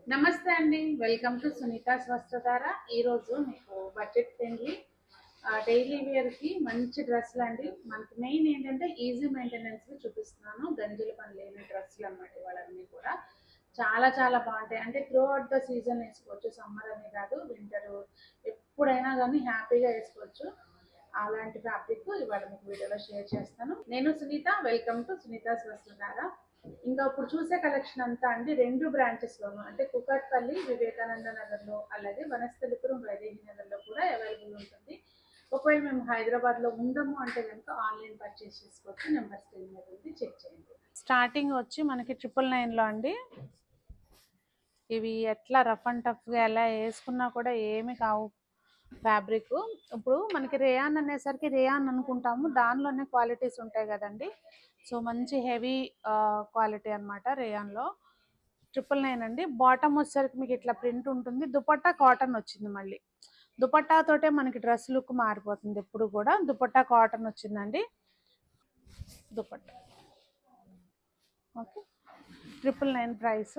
నమస్తే అండి. Welcome to Sunita's Vastradhara. ఈరోజు మీకు బడ్జెట్ ఫ్రెండ్లీ డైలీ వేర్కి మంచి డ్రెస్సులు అండి. మనకి మెయిన్ ఏంటంటే ఈజీ మెయింటెనెన్స్ చూపిస్తున్నాను. గంజుల పని లేని డ్రెస్సులు అన్నమాట ఇవాళన్నీ కూడా. చాలా చాలా బాగుంటాయి. అంటే త్రూ అవుట్ ద సీజన్ వేసుకోవచ్చు. సమ్మర్ అని కాదు, వింటర్ ఎప్పుడైనా కానీ హ్యాపీగా వేసుకోవచ్చు. అలాంటి ఫ్యాబ్రిక్ ఇవాళ మీకు వీడియోలో షేర్ చేస్తాను. నేను సునీత. Welcome to Sunita's Vastradhara. ఇంకా ఇప్పుడు చూసే కలెక్షన్ అంతా అండి 2 బ్రాంచెస్లోను, అంటే కుకట్పల్లి వివేకానంద నగర్లో, అలాగే వనస్థలిపురం వైదేహి నగర్లో కూడా అవైలబుల్ ఉంటుంది. ఒకవేళ మేము హైదరాబాద్లో ఉండము అంటే కనుక ఆన్లైన్ పర్చేస్ చేసుకోవచ్చు. నెంబర్ స్క్రీన్ మీద ఉంది, చెక్ చేయండి. స్టార్టింగ్ వచ్చి మనకి 999లో అండి. ఇవి ఎట్లా రఫ్ అండ్ టఫ్గా ఎలా వేసుకున్నా కూడా ఏమి కావు ఫ్యాబ్రిక్. ఇప్పుడు మనకి రేయాన్ అనేసరికి రేయాన్ అనుకుంటాము, దానిలోనే క్వాలిటీస్ ఉంటాయి కదండి. సో మంచి హెవీ క్వాలిటీ అనమాట రేయాన్లో. 999 అండి. బాటమ్ వచ్చేసరికి మీకు ఇట్లా ప్రింట్ ఉంటుంది. దుపట్టా కాటన్ వచ్చింది. మళ్ళీ దుపట్టాతోటే మనకి డ్రెస్ లుక్ మారిపోతుంది. ఎప్పుడు కూడా దుపట్టా కాటన్ వచ్చిందండి. దుపట్టా ఓకే. 999 ప్రైస్.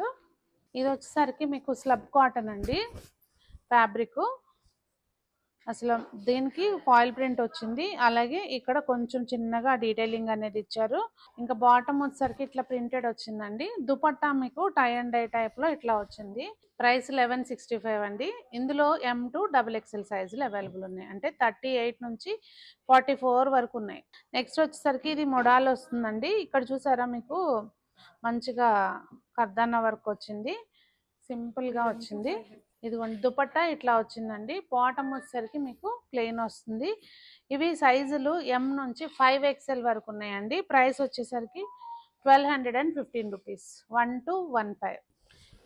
ఇది వచ్చేసరికి మీకు స్లబ్ కాటన్ అండి ఫ్యాబ్రిక్. అసలు దీనికి ఫాయిల్ ప్రింట్ వచ్చింది. అలాగే ఇక్కడ కొంచెం చిన్నగా డీటెయిలింగ్ అనేది ఇచ్చారు. ఇంకా బాటమ్ వచ్చేసరికి ఇట్లా ప్రింటెడ్ వచ్చిందండి. దుపట్టా మీకు టై అండ్ డై టైప్ లో ఇట్లా వచ్చింది. ప్రైస్ 1165 అండి. ఇందులో M2 XXL సైజులు అవైలబుల్ ఉన్నాయి. అంటే 38 నుంచి 44 వరకు ఉన్నాయి. నెక్స్ట్ వచ్చేసరికి ఇది మొడాల్ వస్తుందండి. ఇక్కడ చూసారా మీకు మంచిగా కర్దానా వర్క్ వచ్చింది. సింపుల్ గా వచ్చింది. ఇదిగోండి దుపట్టా ఇట్లా వచ్చిందండి. బాటమ్ వచ్చేసరికి మీకు ప్లెయిన్ వస్తుంది. ఇవి సైజులు M నుంచి 5XL వరకు ఉన్నాయండి. ప్రైస్ వచ్చేసరికి 1215 రూపీస్. 1215.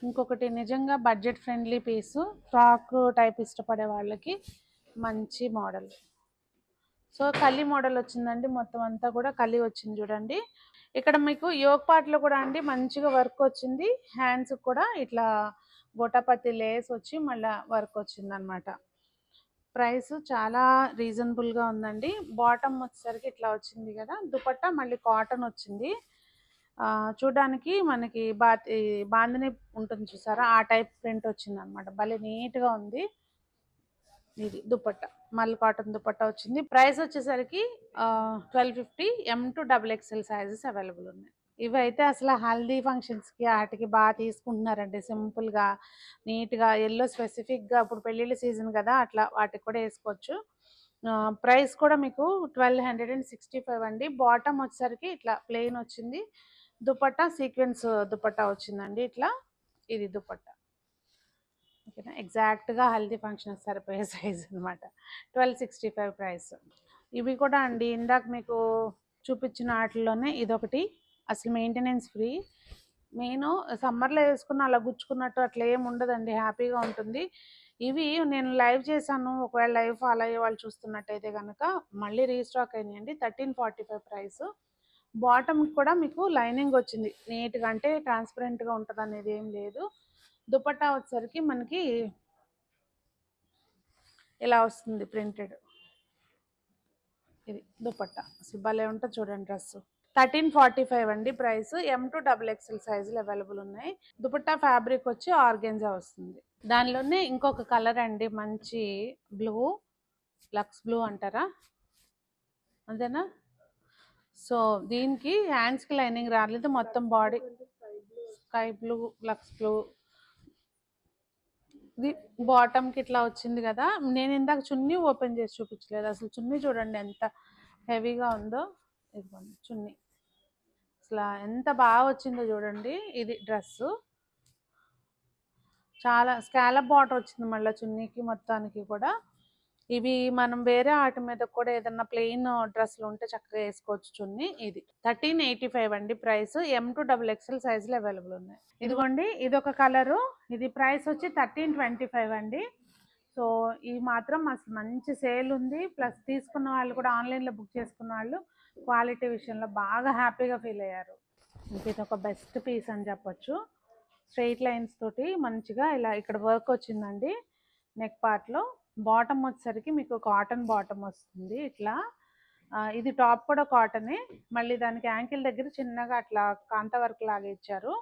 ఇంకొకటి నిజంగా బడ్జెట్ ఫ్రెండ్లీ పీసు, ఫ్రాక్ టైప్ ఇష్టపడే వాళ్ళకి మంచి మోడల్. సో కలి మోడల్ వచ్చిందండి. మొత్తం అంతా కూడా కలి వచ్చింది చూడండి. ఇక్కడ మీకు యోగ్ పార్ట్లో కూడా అండి మంచిగా వర్క్ వచ్చింది. హ్యాండ్స్ కూడా ఇట్లా గోటాపత్తి లేస్ వచ్చి మళ్ళీ వర్క్ వచ్చింది అనమాట. ప్రైస్ చాలా రీజనబుల్గా ఉందండి. బాటమ్ వచ్చేసరికి ఇట్లా వచ్చింది కదా. దుపట్టా మళ్ళీ కాటన్ వచ్చింది. చూడడానికి మనకి బాందిని ఉంటుంది చూసారా, ఆ టైప్ ప్రింట్ వచ్చింది అనమాట. భలే నీట్గా ఉంది. ఇది దుపట్టా మళ్ళీ కాటన్ దుపట్టా వచ్చింది. ప్రైస్ వచ్చేసరికి 1250. M2 XXL సైజెస్ అవైలబుల్ ఉన్నాయి. ఇవైతే అసలు హల్దీ ఫంక్షన్స్కి వాటికి బాగా తీసుకుంటున్నారండి. సింపుల్గా నీట్గా ఎల్లో స్పెసిఫిక్గా ఇప్పుడు పెళ్ళిళ్ళ సీజన్ కదా, అట్లా వాటికి కూడా వేసుకోవచ్చు. ప్రైస్ కూడా మీకు 1265 అండి. బాటమ్ వచ్చేసరికి ఇట్లా ప్లెయిన్ వచ్చింది. దుపట్టా సీక్వెన్స్ దుపట్టా వచ్చిందండి. ఇట్లా ఇది దుపట్టా ఓకేనా. ఎగ్జాక్ట్గా హల్దీ ఫంక్షన్ సరిపోయే సైజ్ అనమాట. 1265 ప్రైస్. ఇవి కూడా అండి ఇందాక మీకు చూపించిన వాటిల్లోనే ఇదొకటి. అసలు మెయింటెనెన్స్ ఫ్రీ. నేను సమ్మర్లో వేసుకున్న అలా గుచ్చుకున్నట్టు అట్లా ఏమి ఉండదండి, హ్యాపీగా ఉంటుంది. ఇవి నేను లైవ్ చేశాను. ఒకవేళ లైవ్ ఫాలో అయ్యే వాళ్ళు చూస్తున్నట్టయితే కనుక మళ్ళీ రీస్టాక్ అయినాయండి. 1345 ప్రైస్. బాటమ్ కూడా మీకు లైనింగ్ వచ్చింది నీట్గా, అంటే ట్రాన్స్పరెంట్గా ఉంటుంది అనేది ఏం లేదు. దుపట్టా వచ్చేసరికి మనకి ఇలా వస్తుంది ప్రింటెడ్. ఇది దుపట్టా అసలు భలే ఉంటుంది చూడండి. డ్రెస్ 1345 అండి ప్రైస్. M2 XXL సైజులు అవైలబుల్ ఉన్నాయి. దుపట్టా ఫ్యాబ్రిక్ వచ్చి ఆర్గెన్జా వస్తుంది. దానిలోనే ఇంకొక కలర్ అండి, మంచి బ్లూ, లక్స్ బ్లూ అంటారా, అంతేనా. సో దీనికి హ్యాండ్స్కి లైనింగ్ రాలేదు, మొత్తం బాడీ స్కై బ్లూ, లక్స్ బ్లూ. ఇది బాటమ్కి ఇట్లా వచ్చింది కదా. నేను ఇందాక చున్నీ ఓపెన్ చేసి చూపించలేదు. అసలు చున్నీ చూడండి ఎంత హెవీగా ఉందో. ఇదిగోండి చున్నీ అసలు ఎంత బాగా వచ్చిందో చూడండి. ఇది డ్రెస్సు చాలా స్కాలప్ బార్డర్ వచ్చింది మళ్ళీ చున్నీకి మొత్తానికి కూడా. ఇవి మనం వేరే వాటి మీద కూడా ఏదన్నా ప్లెయిన్ డ్రెస్లు ఉంటే చక్కగా వేసుకోవచ్చు చున్నీ. ఇది 1385 అండి ప్రైస్. M2 XXL సైజులు అవైలబుల్ ఉన్నాయి. ఇదిగోండి ఇది ఒక కలరు. ఇది ప్రైస్ వచ్చి 1325 అండి. సో ఇది మాత్రం అసలు మంచి సేల్ ఉంది. ప్లస్ తీసుకున్న వాళ్ళు కూడా ఆన్లైన్లో బుక్ చేసుకున్న వాళ్ళు క్వాలిటీ విషయంలో బాగా హ్యాపీగా ఫీల్ అయ్యారు. ఇది ఒక బెస్ట్ పీస్ అని చెప్పొచ్చు. స్ట్రైట్ లైన్స్ తోటి మంచిగా ఇలా ఇక్కడ వర్క్ వచ్చిందండి నెక్ పార్ట్లో. బాటమ్ వచ్చేసరికి మీకు కాటన్ బాటమ్ వస్తుంది ఇట్లా. ఇది టాప్ కూడా కాటనే. మళ్ళీ దానికి యాంకిల్ దగ్గర చిన్నగా అట్లా కాంత వర్క్ లాగా ఇచ్చారు.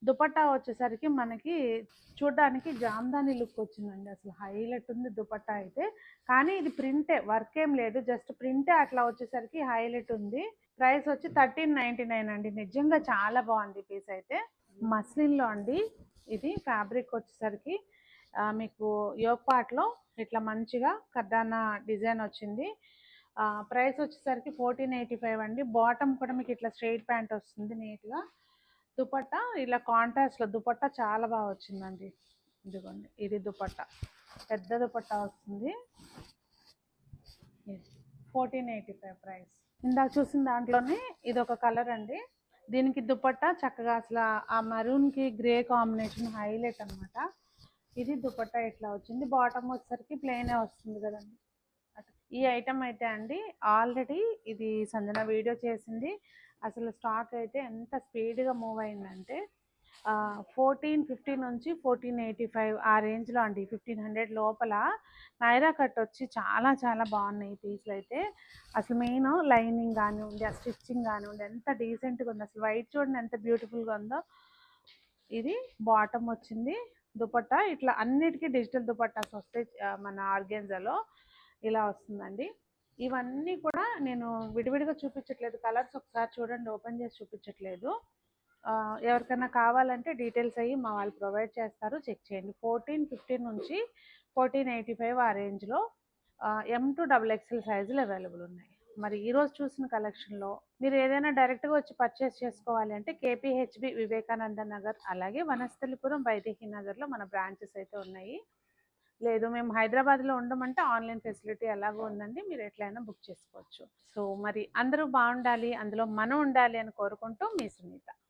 దుపట్టా వచ్చేసరికి మనకి చూడడానికి జామ్దాని లుక్ వచ్చిందండి. అసలు హైలైట్ ఉంది దుపట్టా అయితే. కానీ ఇది ప్రింటే, వర్క్ ఏం లేదు, జస్ట్ ప్రింటే అట్లా వచ్చేసరికి హైలైట్ ఉంది. ప్రైస్ వచ్చి 1399 అండి. నిజంగా చాలా బాగుంది పీస్ అయితే. మస్లిన్లో అండి ఇది. ఫ్యాబ్రిక్ వచ్చేసరికి మీకు యోగ్ పార్ట్లో ఇట్లా మంచిగా కర్దానా డిజైన్ వచ్చింది. ప్రైస్ వచ్చేసరికి 1485 అండి. బాటమ్ కూడా మీకు ఇట్లా స్ట్రైట్ ప్యాంట్ వస్తుంది నీట్గా. దుపట్టా ఇలా కాంట్రాస్ట్లో దుపట్టా చాలా బాగా వచ్చిందండి. ఇదిగోండి, ఇది దుపట్టా, పెద్ద దుపట్టా వస్తుంది. 1485 ప్రైస్. ఇందాక చూసిన దాంట్లోనే ఇది ఒక కలర్ అండి. దీనికి దుపట్టా చక్కగా అసలు ఆ మరూన్కి గ్రే కాంబినేషన్ హైలైట్ అనమాట. ఇది దుపట్టా ఇట్లా వచ్చింది. బాటమ్ వచ్చేసరికి ప్లెయినే వస్తుంది కదండి. ఈ ఐటమ్ అయితే అండి ఆల్రెడీ ఇది సంజన వీడియో చేసింది. అసలు స్టాక్ అయితే ఎంత స్పీడ్గా మూవ్ అయిందంటే 1450 నుంచి 1485 ఆ రేంజ్లో అండి. 1500 లోపల నైరా కట్ వచ్చి చాలా చాలా బాగున్నాయి ఈ పీస్లు అయితే. అసలు మెయిన్ లైనింగ్ కానివ్వండి, ఆ స్టిచ్చింగ్ కానివ్వండి, ఎంత డీసెంట్గా ఉంది. అసలు వైట్ చూడండి ఎంత బ్యూటిఫుల్గా ఉందో. ఇది బాటమ్ వచ్చింది. దుపట్టా ఇట్లా అన్నిటికీ డిజిటల్ దుపట్టాస్ వస్తాయి మన ఆర్గెన్జాలో. ఇలా వస్తుందండి. ఇవన్నీ కూడా నేను విడివిడిగా చూపించట్లేదు, కలర్స్ ఒకసారి చూడండి, ఓపెన్ చేసి చూపించట్లేదు. ఎవరికైనా కావాలంటే డీటెయిల్స్ అయ్యి మా వాళ్ళు ప్రొవైడ్ చేస్తారు, చెక్ చేయండి. 1450 నుంచి 1485 ఆ రేంజ్లో M2XXL సైజులు అవైలబుల్ ఉన్నాయి. మరి ఈరోజు చూసిన కలెక్షన్లో మీరు ఏదైనా డైరెక్ట్గా వచ్చి పర్చేస్ చేసుకోవాలి అంటే KPHB వివేకానంద నగర్, అలాగే వనస్థలిపురం వైదేహి నగర్లో మన బ్రాంచెస్ అయితే ఉన్నాయి. లేదు మేము హైదరాబాద్లో ఉండమంటే ఆన్లైన్ ఫెసిలిటీ ఎలాగో ఉందండి, మీరు ఎట్లయినా బుక్ చేసుకోవచ్చు. సో మరి అందరూ బాగుండాలి, అందులో మనం ఉండాలి అని కోరుకుంటూ మీ సునీత.